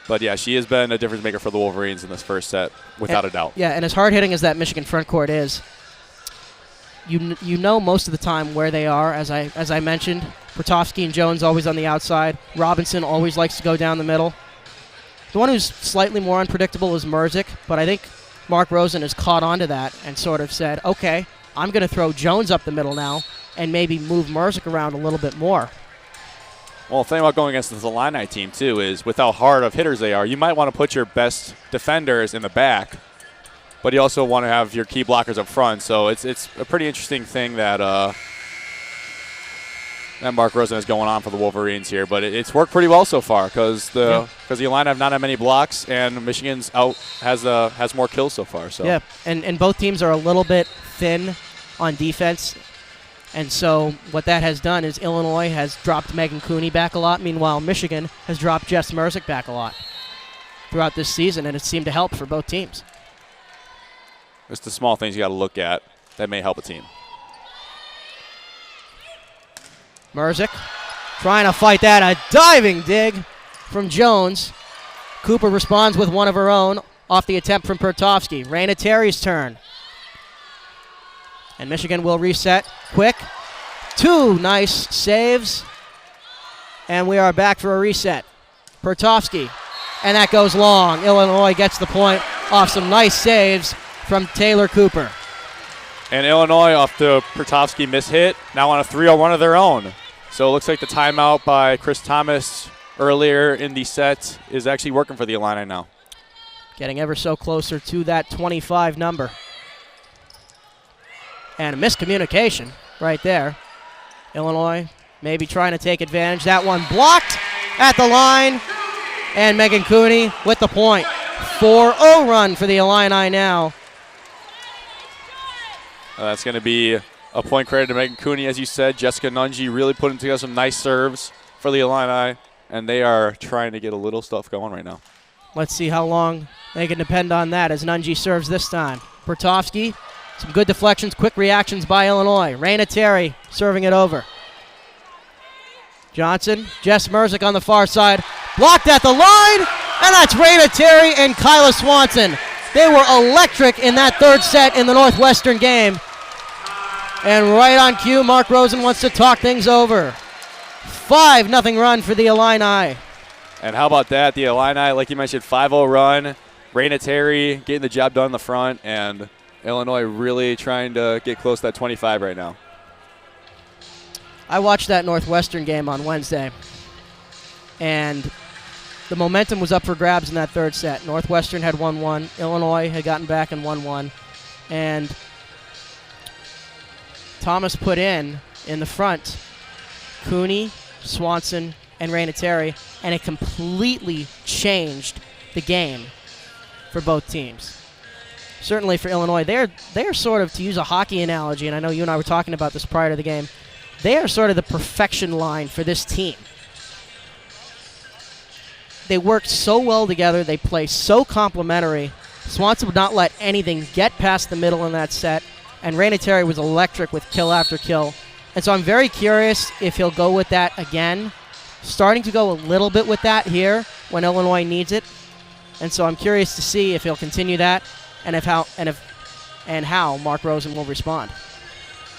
But, yeah, she has been a difference maker for the Wolverines in this first set, without a doubt. Yeah, and as hard-hitting as that Michigan front court is, you know most of the time where they are, as I mentioned. Pertovsky and Jones always on the outside. Robinson always likes to go down the middle. The one who's slightly more unpredictable is Merzick, but I think Mark Rosen has caught on to that and sort of said, okay, I'm going to throw Jones up the middle now and maybe move Merzick around a little bit more. Well, the thing about going against the Illini team, too, is with how hard of hitters they are, you might want to put your best defenders in the back, but you also want to have your key blockers up front. So it's a pretty interesting thing that Mark Rosen is going on for the Wolverines here. But it's worked pretty well so far because the Illini have not had many blocks, and Michigan's out has more kills so far. So. Yeah, and both teams are a little bit thin on defense. And so what that has done is Illinois has dropped Megan Cooney back a lot. Meanwhile, Michigan has dropped Jess Merzick back a lot throughout this season, and it seemed to help for both teams. It's the small things you got to look at that may help a team. Merzick trying to fight that. A diving dig from Jones. Cooper responds with one of her own off the attempt from Pertovsky. Raina Terry's turn. And Michigan will reset quick. 2 nice saves. And we are back for a reset. Pertovsky. And that goes long. Illinois gets the point off some nice saves from Taylor Cooper. And Illinois, off the Pertovsky mishit, now on a 3-on-1 of their own. So it looks like the timeout by Chris Thomas earlier in the set is actually working for the Illini now. Getting ever so closer to that 25 number. And a miscommunication right there. Illinois maybe trying to take advantage. That one blocked at the line. And Megan Cooney with the point. 4-0 run for the Illini now. That's going to be a point credit to Megan Cooney, as you said. Jessica Nungi really putting together some nice serves for the Illini, and they are trying to get a little stuff going right now. Let's see how long they can depend on that as Nungi serves this time. Pertovsky, some good deflections, quick reactions by Illinois. Raina Terry serving it over. Johnson, Jess Merzick on the far side. Blocked at the line, and that's Raina Terry and Kyla Swanson. They were electric in that third set in the Northwestern game. And right on cue, Mark Rosen wants to talk things over. 5-0 run for the Illini. And how about that? The Illini, like you mentioned, 5-0 run. Raina Terry getting the job done in the front, and Illinois really trying to get close to that 25 right now. I watched that Northwestern game on Wednesday, and the momentum was up for grabs in that third set. Northwestern had 1-1. Illinois had gotten back and 1-1. And Thomas put in the front Cooney, Swanson, and Raina Terry, and it completely changed the game for both teams. Certainly for Illinois, they're sort of, to use a hockey analogy, and I know you and I were talking about this prior to the game, they are sort of the perfection line for this team. They work so well together. They play so complementary. Swanson would not let anything get past the middle in that set, and Raina Terry was electric with kill after kill. And so I'm very curious if he'll go with that again. Starting to go a little bit with that here when Illinois needs it. And so I'm curious to see if he'll continue that and how Mark Rosen will respond.